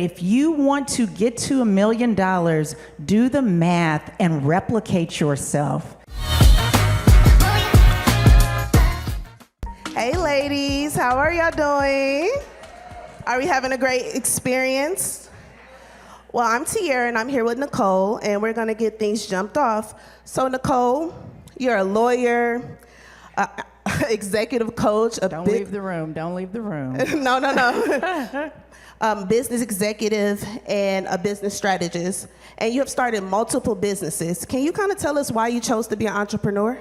If you want to get to $1 million, do the math and replicate yourself. Hey ladies, how are y'all doing? Are we having a great experience? Well, I'm Tiara and I'm here with Nicole and we're gonna get things jumped off. So Nicole, you're a lawyer, executive coach. Don't leave the room, don't leave the room. No. Business executive and a business strategist. And you have started multiple businesses. Can you kind of tell us why you chose to be an entrepreneur?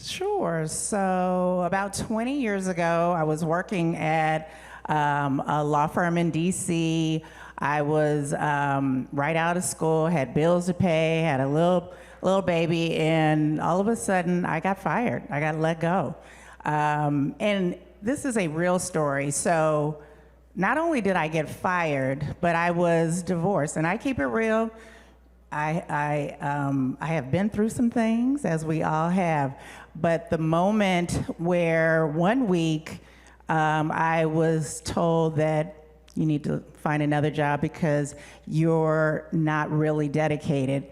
Sure. So about 20 years ago, I was working at a law firm in DC. I was right out of school, had bills to pay, had a little baby, and all of a sudden I got fired. I got let go. And this is a real story. So not only did I get fired, but I was divorced, and I keep it real. I have been through some things, as we all have, but the moment where 1 week I was told that you need to find another job because you're not really dedicated.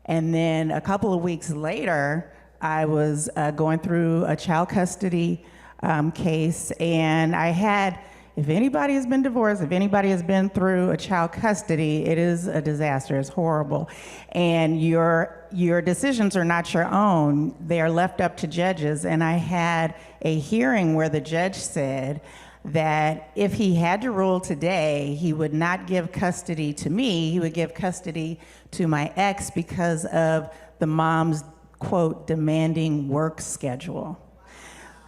And then a couple of weeks later, I was going through a child custody case, and I had, if anybody has been divorced, if anybody has been through a child custody, it is a disaster, it's horrible. And your decisions are not your own, they are left up to judges. And I had a hearing where the judge said that if he had to rule today, he would not give custody to me, he would give custody to my ex because of the mom's, quote, demanding work schedule.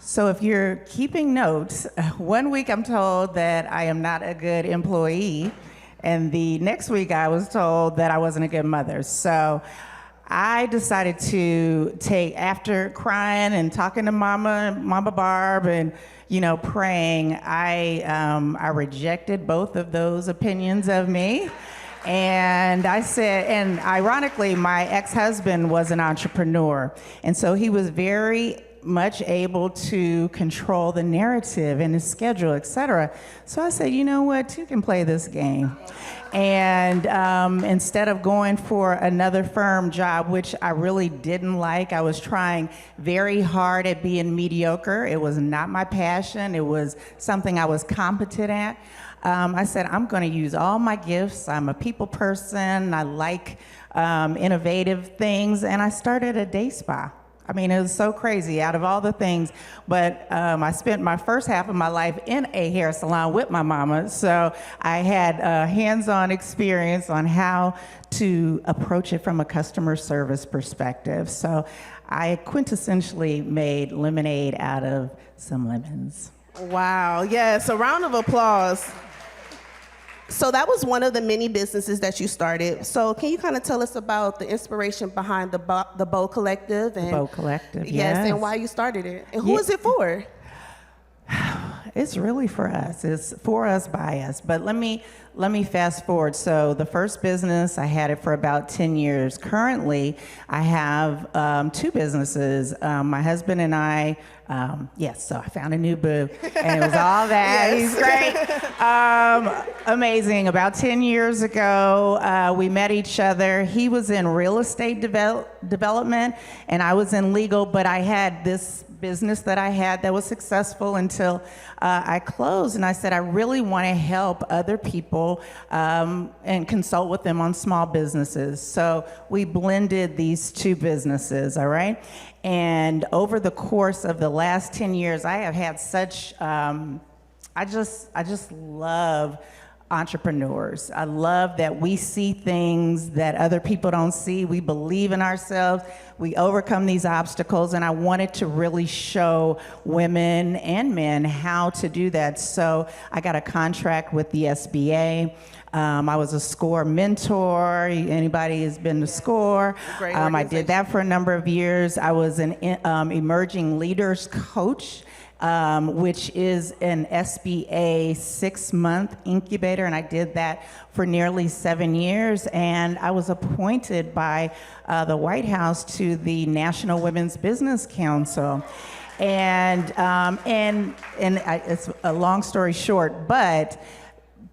So if you're keeping notes, 1 week I'm told that I am not a good employee, and the next week I was told that I wasn't a good mother. So I decided to take, after crying and talking to Mama Barb and, you know, praying, I rejected both of those opinions of me. And I said, and ironically, my ex-husband was an entrepreneur, and so he was very much able to control the narrative and his schedule, etc. So I said, you know what, you can play this game. And instead of going for another firm job, which I really didn't like, I was trying very hard at being mediocre. It was not my passion. It was something I was competent at. I said, I'm going to use all my gifts. I'm a people person. I like innovative things. And I started a day spa. I mean, it was so crazy out of all the things, but I spent my first half of my life in a hair salon with my mama, so I had hands-on experience on how to approach it from a customer service perspective. So I quintessentially made lemonade out of some lemons. Wow, yes, a round of applause. So that was one of the many businesses that you started. So can you kind of tell us about the inspiration behind the Bow Collective? And, Bow Collective, yes. And why you started it. And who is it for? It's really for us. It's for us, by us. But let me fast forward. So the first business, I had it for about 10 years. Currently, I have 2 businesses. My husband and I, so I found a new boo, and it was all that. Yes. He's great. Amazing. About 10 years ago, we met each other. He was in real estate development, and I was in legal, but I had this business that I had that was successful until I closed, and I said, I really want to help other people and consult with them on small businesses. So we blended these 2 businesses, all right? And over the course of the last 10 years, I have had such, I just love entrepreneurs. I love that we see things that other people don't see. We believe in ourselves. We overcome these obstacles, and I wanted to really show women and men how to do that. So I got a contract with the SBA. I was a SCORE mentor. Anybody has been to SCORE? I did that for a number of years. I was an emerging leaders coach, which is an SBA 6-month incubator, and I did that for nearly 7 years. And I was appointed by the White House to the National Women's Business Council. And it's a long story short, but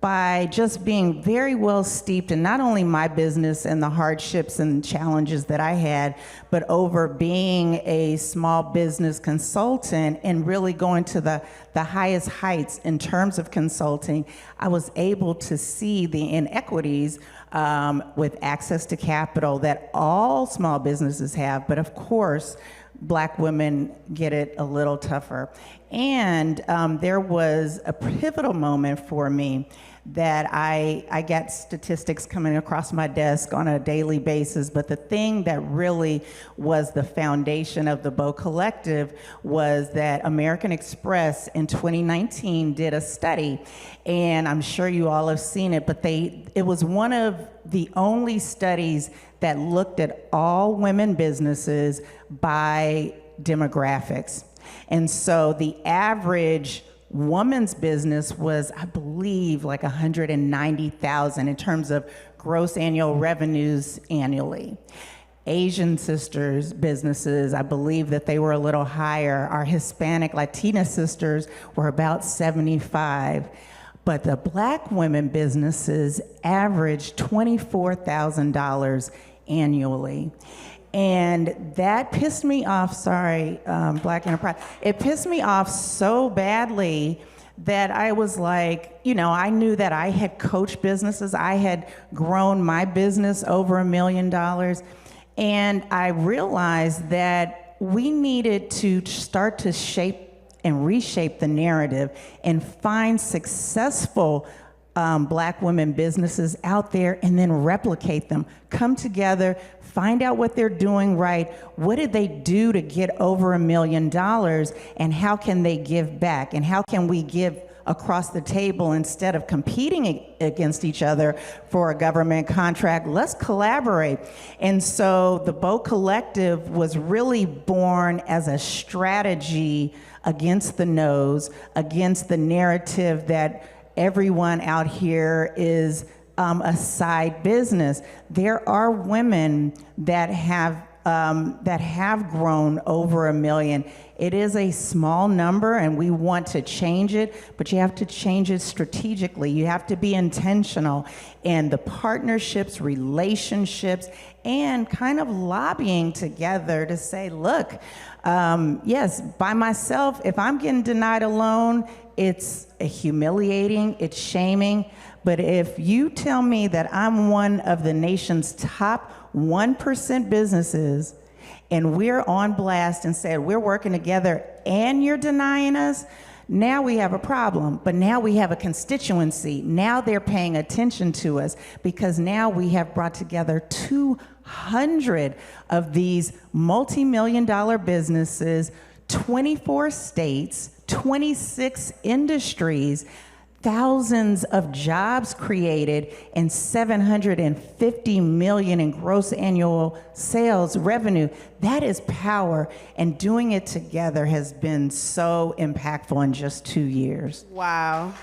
by just being very well steeped in not only my business and the hardships and challenges that I had, but over being a small business consultant and really going to the highest heights in terms of consulting, I was able to see the inequities with access to capital that all small businesses have, but of course, Black women get it a little tougher. And there was a pivotal moment for me that I get statistics coming across my desk on a daily basis, but the thing that really was the foundation of the Bow Collective was that American Express in 2019 did a study, and I'm sure you all have seen it, but it was one of the only studies that looked at all women businesses by demographics. And so the average woman's business was, I believe, like 190,000 in terms of gross annual revenues annually. Asian sisters' businesses, I believe that they were a little higher. Our Hispanic Latina sisters were about 75. But the Black women businesses averaged $24,000 annually. And that pissed me off, sorry, Black Enterprise. It pissed me off so badly that I was like, I knew that I had coached businesses. I had grown my business over $1 million. And I realized that we needed to start to shape and reshape the narrative and find successful Black women businesses out there and then replicate them. Come together, find out what they're doing right. What did they do to get over $1 million, and how can they give back? And how can we give across the table instead of competing against each other for a government contract? Let's collaborate. And so the Bow Collective was really born as a strategy against the no's, against the narrative that everyone out here is a side business. There are women that have grown over $1 million. It is a small number, and we want to change it, but you have to change it strategically. You have to be intentional in the partnerships, relationships, and kind of lobbying together to say, look, yes, by myself, if I'm getting denied a loan, it's humiliating, it's shaming. But if you tell me that I'm one of the nation's top 1% businesses, and we're on blast and said we're working together and you're denying us, now we have a problem. But now we have a constituency. Now they're paying attention to us because now we have brought together 200 of these multi-million-dollar businesses, 24 states, 26 industries, thousands of jobs created, and $750 million in gross annual sales revenue. That is power, and doing it together has been so impactful in just 2 years. Wow.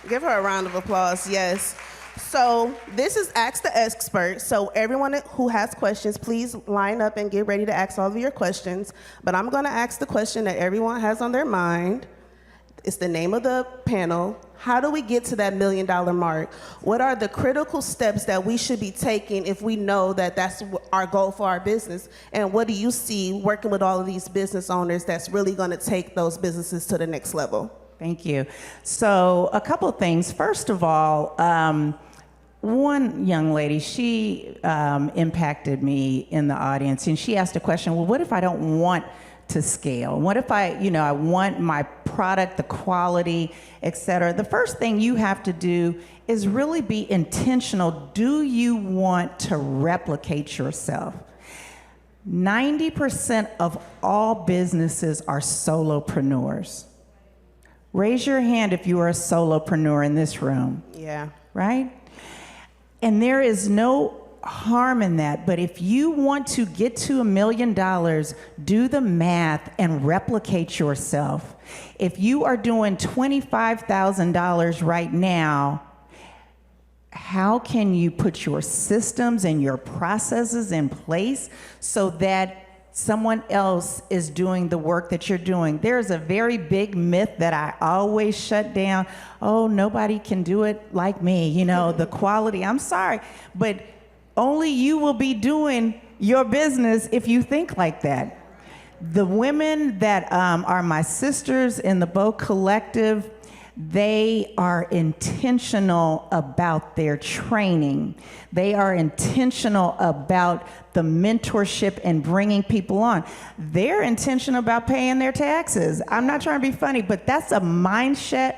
Give her a round of applause, yes. So this is Ask the Expert. So everyone who has questions, please line up and get ready to ask all of your questions. But I'm going to ask the question that everyone has on their mind. It's the name of the panel. How do we get to that $1 million mark? What are the critical steps that we should be taking if we know that that's our goal for our business? And what do you see working with all of these business owners that's really going to take those businesses to the next level? Thank you. So a couple of things. First of all, one young lady, she impacted me in the audience, and she asked a question, well, what if I don't want to scale? What if I want my product, the quality, et cetera? The first thing you have to do is really be intentional. Do you want to replicate yourself? 90% of all businesses are solopreneurs. Raise your hand if you are a solopreneur in this room. Yeah. Right? And there is no harm in that, but if you want to get to $1 million, do the math and replicate yourself. If you are doing $25,000 right now, how can you put your systems and your processes in place so that someone else is doing the work that you're doing. There's a very big myth that I always shut down. Oh, nobody can do it like me. You know, the quality, I'm sorry, but only you will be doing your business if you think like that. The women that are my sisters in the Bow Collective, they are intentional about their training. They are intentional about the mentorship and bringing people on. They're intentional about paying their taxes. I'm not trying to be funny, but that's a mindset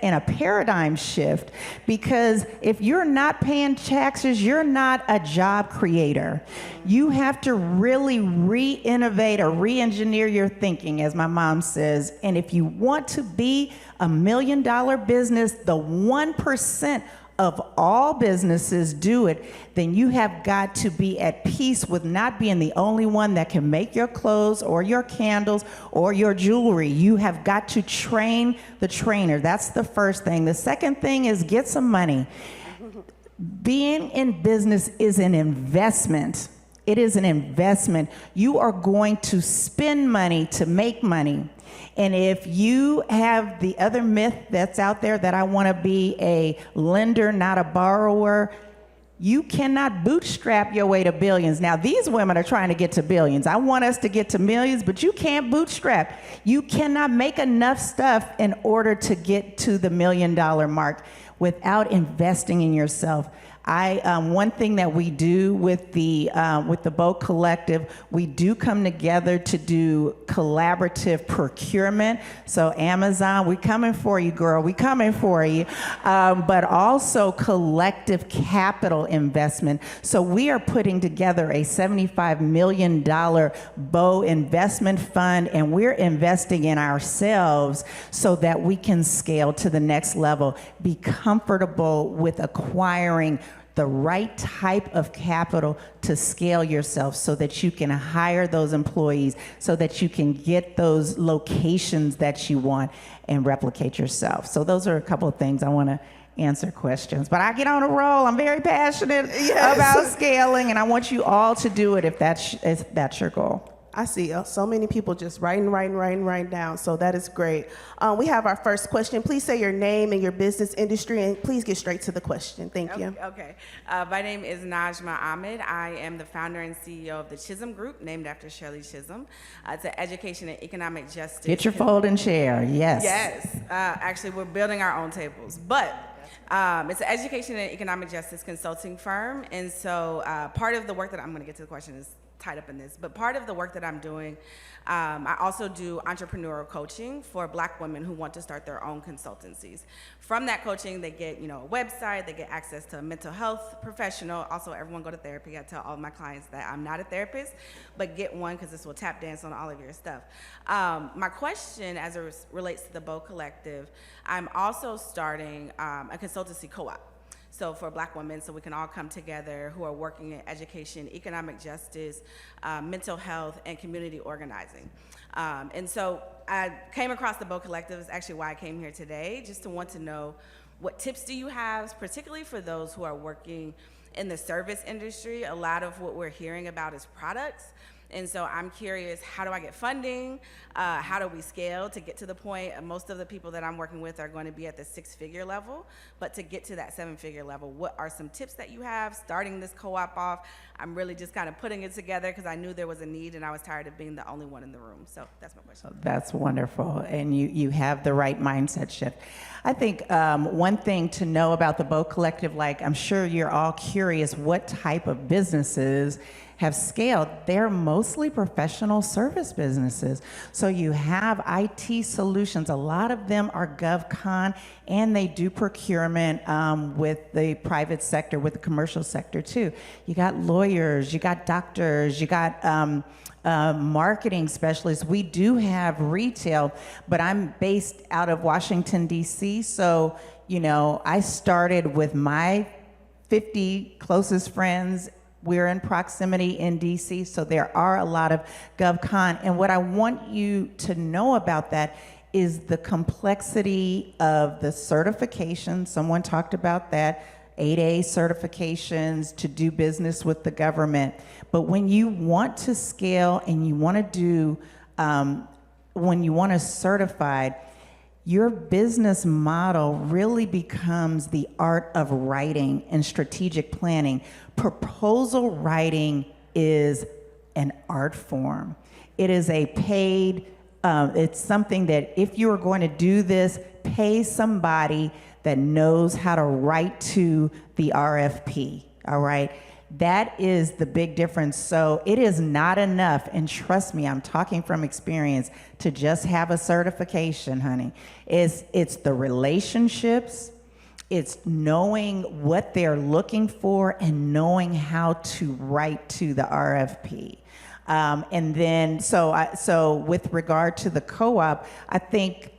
and a paradigm shift, because if you're not paying taxes, you're not a job creator. You have to really re-innovate or re-engineer your thinking, as my mom says. And if you want to be a $1 million business, the 1% of all businesses do it, then you have got to be at peace with not being the only one that can make your clothes or your candles or your jewelry. You have got to train the trainer. That's the first thing. The second thing is get some money. Being in business is an investment. It is an investment. You are going to spend money to make money. And if you have the other myth that's out there that I want to be a lender, not a borrower, you cannot bootstrap your way to billions. Now, these women are trying to get to billions. I want us to get to millions, but you can't bootstrap. You cannot make enough stuff in order to get to the $1 million mark without investing in yourself. One thing that we do with the Bow Collective, we do come together to do collaborative procurement. So Amazon, we coming for you, girl. We coming for you. But also collective capital investment. So we are putting together a $75 million Bow investment fund, and we're investing in ourselves so that we can scale to the next level. Be comfortable with acquiring the right type of capital to scale yourself so that you can hire those employees, so that you can get those locations that you want and replicate yourself. So those are a couple of things I want to answer questions. But I get on a roll. I'm very passionate about scaling, and I want you all to do it if that's your goal. I see so many people just writing down, so that is great. We have our first question. Please say your name and your business industry, and please get straight to the question. Thank you. Okay. My name is Najma Ahmed. I am the founder and CEO of the Chisholm Group, named after Shirley Chisholm. It's an education and economic justice. Get your folding chair, yes. Yes. Actually, we're building our own tables, but it's an education and economic justice consulting firm, and so part of the work that I'm going to get to the question is tied up in this, but part of the work that I'm doing, I also do entrepreneurial coaching for Black women who want to start their own consultancies. From that coaching, they get, a website, they get access to a mental health professional. Also, everyone go to therapy. I tell all of my clients that I'm not a therapist, but get one because this will tap dance on all of your stuff. My question as it relates to the Bow Collective, I'm also starting a consultancy co-op. So for Black women, so we can all come together who are working in education, economic justice, mental health, and community organizing. And so I came across the Bow Collective, is actually why I came here today, just to want to know what tips do you have, particularly for those who are working in the service industry. A lot of what we're hearing about is products. And so I'm curious, how do I get funding? How do we scale to get to the point? Most of the people that I'm working with are going to be at the 6-figure level, but to get to that 7-figure level, what are some tips that you have starting this co-op off? I'm really just kind of putting it together because I knew there was a need and I was tired of being the only one in the room. So that's my question. That's wonderful, and you have the right mindset shift. I think one thing to know about the Bow Collective, like I'm sure you're all curious what type of businesses have scaled. They're mostly professional service businesses. So you have IT solutions. A lot of them are GovCon, and they do procurement with the private sector, with the commercial sector too. You got lawyers, you got doctors, you got marketing specialists. We do have retail, but I'm based out of Washington, D.C., so I started with my 50 closest friends. We're in proximity in DC, so there are a lot of GovCon. And what I want you to know about that is the complexity of the certification. Someone talked about that. 8A certifications to do business with the government. But when you want to scale and you want to do, when you want to certify, your business model really becomes the art of writing and strategic planning. Proposal writing is an art form. It is a paid, it's something that if you are going to do this, pay somebody that knows how to write to the RFP, all right? That is the big difference. So it is not enough, and trust me, I'm talking from experience, to just have a certification, honey. It's the relationships, it's knowing what they're looking for and knowing how to write to the RFP. And then, so with regard to the co-op, I think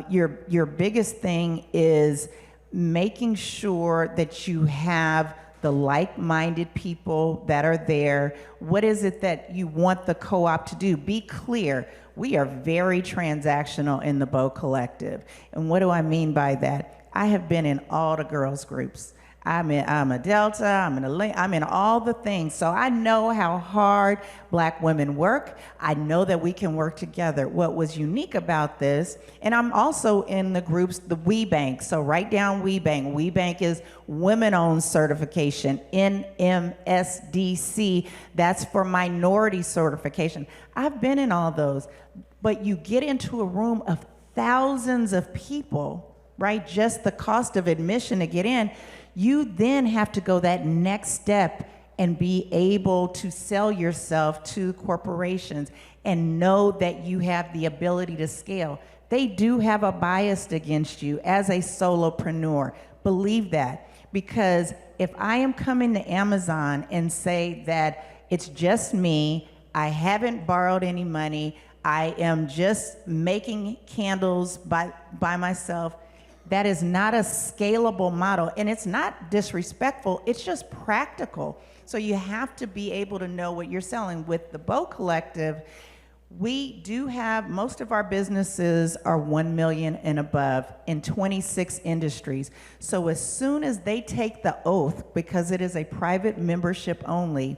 your biggest thing is making sure that you have the like-minded people that are there. What is it that you want the co-op to do? Be clear. We are very transactional in the Bow Collective. And what do I mean by that? I have been in all the girls groups. I'm a Delta, I'm in all the things. So I know how hard Black women work. I know that we can work together. What was unique about this, and I'm also in the groups, the WeBank. So write down WeBank. WeBank is women-owned certification, NMSDC. That's for minority certification. I've been in all those, but you get into a room of thousands of people, right? Just the cost of admission to get in. You then have to go that next step and be able to sell yourself to corporations and know that you have the ability to scale. They do have a bias against you as a solopreneur. Believe that. Because if I am coming to Amazon and say that it's just me, I haven't borrowed any money, I am just making candles by myself, that is not a scalable model, and it's not disrespectful, it's just practical. So you have to be able to know what you're selling. With the Bow Collective, we do have, most of our businesses are 1 million and above in 26 industries. So as soon as they take the oath, because it is a private membership only,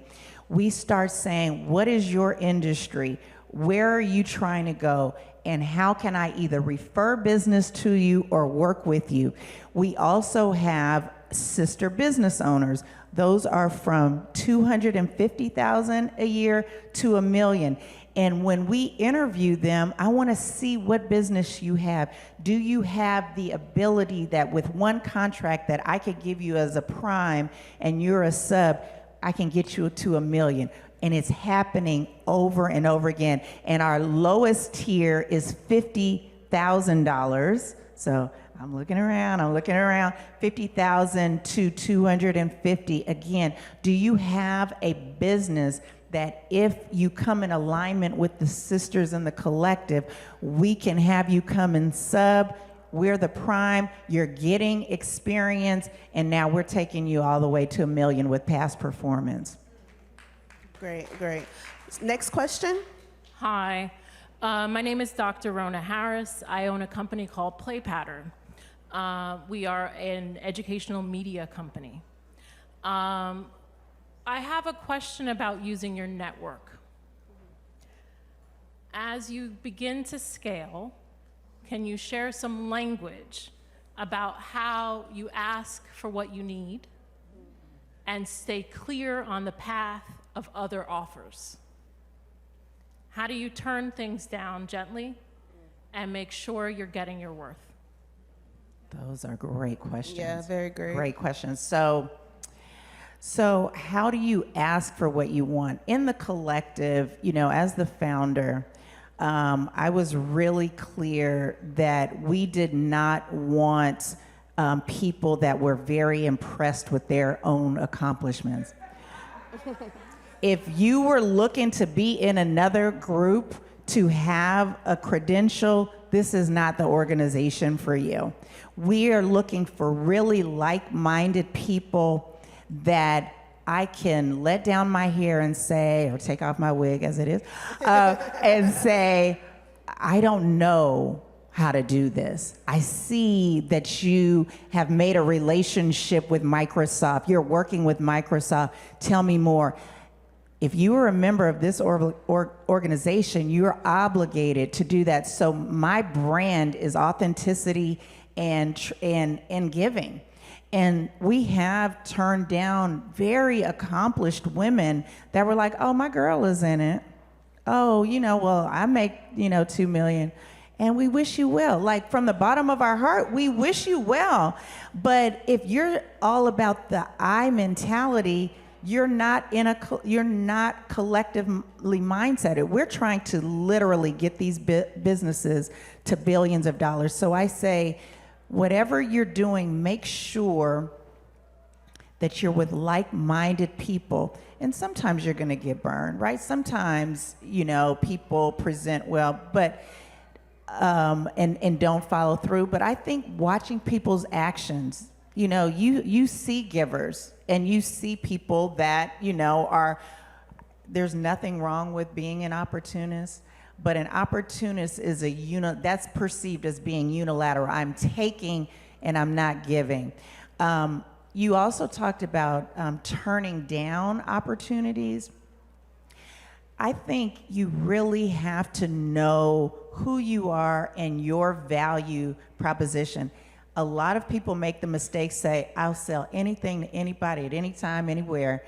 we start saying, what is your industry? Where are you trying to go? And how can I either refer business to you or work with you? We also have sister business owners. Those are from 250,000 a year to $1 million. And when we interview them, I want to see what business you have. Do you have the ability that with one contract that I could give you as a prime and you're a sub, I can get you to $1 million? And it's happening over and over again. And our lowest tier is $50,000. So I'm looking around, 50,000 to 250. Again, do you have a business that if you come in alignment with the sisters in the collective, we can have you come and sub, we're the prime, you're getting experience, and now we're taking you all the way to $1 million with past performance. Great, great. Next question. Hi, my name is Dr. Rona Harris. I own a company called Play Pattern. We are an educational media company. I have a question about using your network. As you begin to scale, can you share some language about how you ask for what you need and stay clear on the path of other offers? How do you turn things down gently and make sure you're getting your worth? Those are great questions. Yeah, very great. Great questions. So how do you ask for what you want? In the collective, you know, as the founder, I was really clear that we did not want people that were very impressed with their own accomplishments. If you were looking to be in another group to have a credential, this is not the organization for you. We are looking for really like-minded people that I can let down my hair and say, or take off my wig as it is, and say, I don't know how to do this. I see that you have made a relationship with Microsoft. You're working with Microsoft. Tell me more. If you are a member of this organization, you're obligated to do that. So my brand is authenticity and giving. And we have turned down very accomplished women that were like, oh, my girl is in it. Oh, well, I make, 2 million. And we wish you well. Like, from the bottom of our heart, we wish you well. But if you're all about the I mentality, you're not collectively mindseted. We're trying to literally get these businesses to billions of dollars. So I say, whatever you're doing, make sure that you're with like-minded people. And sometimes you're gonna get burned, right? Sometimes, people present well, but and don't follow through. But I think watching people's actions, you see givers and you see people that, there's nothing wrong with being an opportunist, but an opportunist is that's perceived as being unilateral. I'm taking and I'm not giving. You also talked about turning down opportunities. I think you really have to know who you are and your value proposition. A lot of people make the mistake, say, I'll sell anything to anybody at any time, anywhere,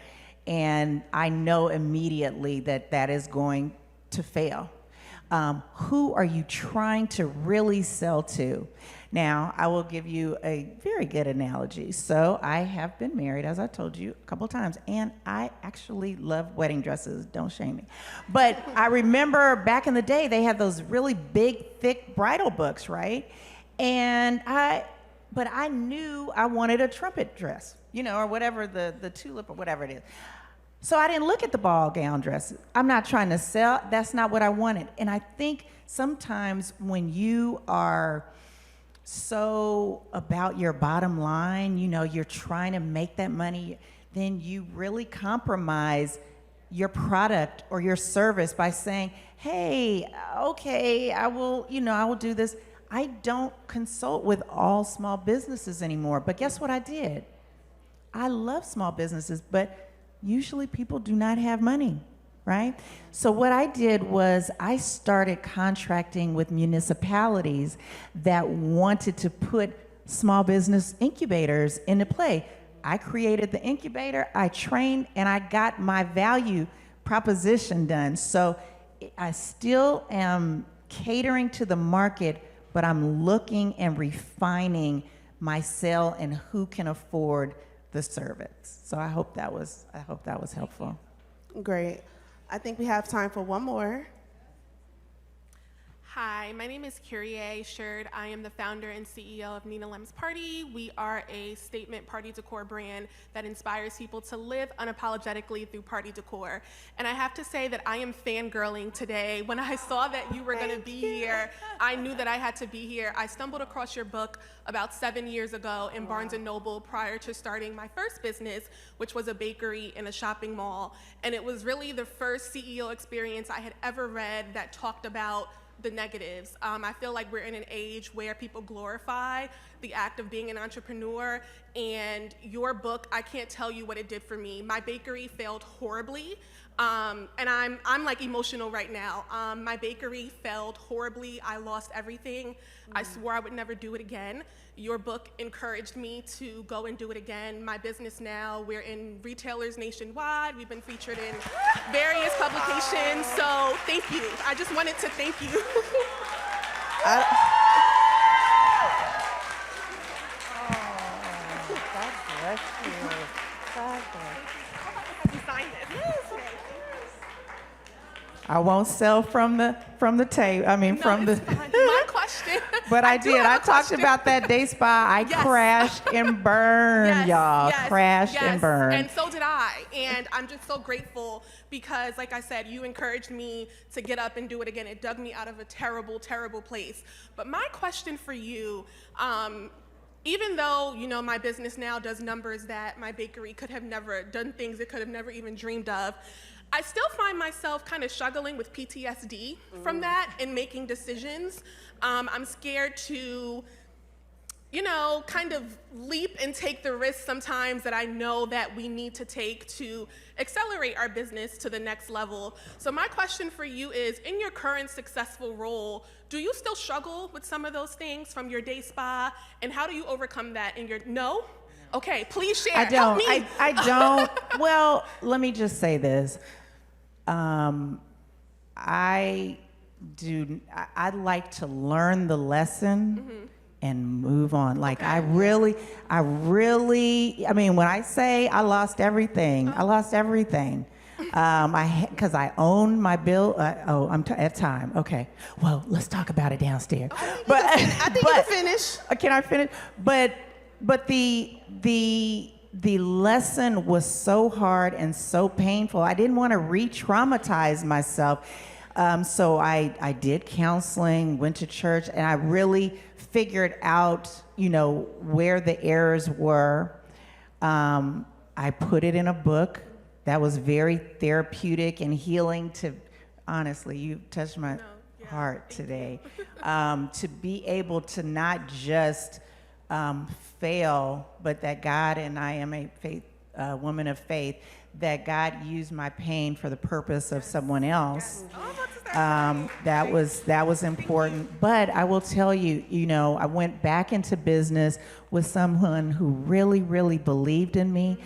and I know immediately that that is going to fail. Who are you trying to really sell to? Now, I will give you a very good analogy. So I have been married, as I told you a couple times, and I actually love wedding dresses. Don't shame me. But I remember back in the day, they had those really big, thick bridal books, right? But I knew I wanted a trumpet dress, or whatever, the tulip or whatever it is. So I didn't look at the ball gown dresses. I'm not trying to sell. That's not what I wanted. And I think sometimes when you are so about your bottom line, you're trying to make that money, then you really compromise your product or your service by saying, hey, okay, I will do this. I don't consult with all small businesses anymore. But guess what I did? I love small businesses, but usually people do not have money, right? So what I did was I started contracting with municipalities that wanted to put small business incubators into play. I created the incubator, I trained, and I got my value proposition done. So I still am catering to the market, but I'm looking and refining my sale and who can afford the service. So I hope that was helpful. Great. I think we have time for one more. Hi, my name is Kyrie Sherd. I am the founder and CEO of Nina Lem's Party. We are a statement party decor brand that inspires people to live unapologetically through party decor. And I have to say that I am fangirling today. When I saw that you were gonna be here, I knew that I had to be here. I stumbled across your book about 7 years ago in Barnes & Noble prior to starting my first business, which was a bakery in a shopping mall. And it was really the first CEO experience I had ever read that talked about the negatives. I feel like we're in an age where people glorify the act of being an entrepreneur, and your book, I can't tell you what it did for me. My bakery failed horribly, and I'm like emotional right now. My bakery failed horribly. I lost everything. I swore I would never do it again. Your book encouraged me to go and do it again. My business now, we're in retailers nationwide. We've been featured in various publications. So thank you. I just wanted to thank you. God bless you. God bless you. Sign this. I won't sell from the tape. I mean, No, from the. it's fine. My question. But I do did. have I a talked question. about that day spa. I Yes. crashed and burned, y'all. Crashed and burned. And so did I. And I'm just so grateful because, like I said, you encouraged me to get up and do it again. It dug me out of a terrible, terrible place. But my question for you, even though, my business now does numbers that my bakery could have never done, things it could have never even dreamed of, I still find myself kind of struggling with PTSD from that and making decisions. I'm scared to, kind of leap and take the risks sometimes that I know that we need to take to accelerate our business to the next level. So my question for you is, in your current successful role, do you still struggle with some of those things from your day spa? And how do you overcome that in your, no? Okay, please share. I don't. Help me. I don't. Well, let me just say this. I like to learn the lesson and move on. Like I really, I mean, when I say I lost everything, I lost everything. Because I own my bill. I'm at time. Okay. Well, let's talk about it downstairs. But I think you can finish. Can I finish? But the lesson was so hard and so painful. I didn't want to re-traumatize myself. So I did counseling, went to church, and I really figured out, where the errors were. I put it in a book that was very therapeutic and healing to, honestly, you touched my heart today. To be able to not just fail, but that God, and I am a woman of faith, that God used my pain for the purpose of someone else. That was important. But I will tell you, I went back into business with someone who really, really believed in me.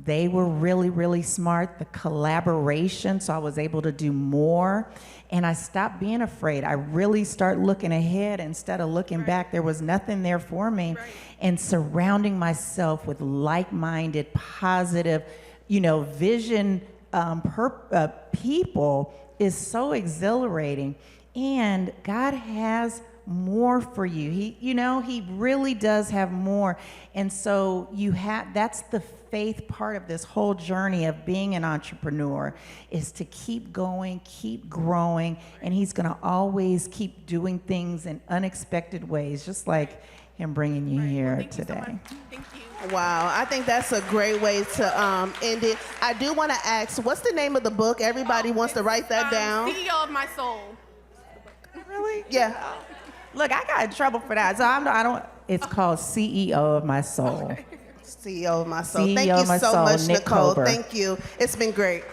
They were really, really smart. The collaboration, so I was able to do more. And I stopped being afraid. I really started looking ahead instead of looking back. There was nothing there for me. And surrounding myself with like-minded, positive, vision people is so exhilarating. And God has more for you. He really does have more. And so that's the faith part of this whole journey of being an entrepreneur, is to keep going, keep growing, and he's going to always keep doing things in unexpected ways, just like him bringing you here today. You so much. Thank you. Wow, I think that's a great way to end it. I do want to ask, what's the name of the book? Everybody wants to write that down. CEO of My Soul. Really? Yeah. Look, I got in trouble for that, so I don't. It's called CEO of My Soul. CEO of My Soul. CEO Thank you of My so Soul, much, Nick Nicole. Kober. Thank you. It's been great.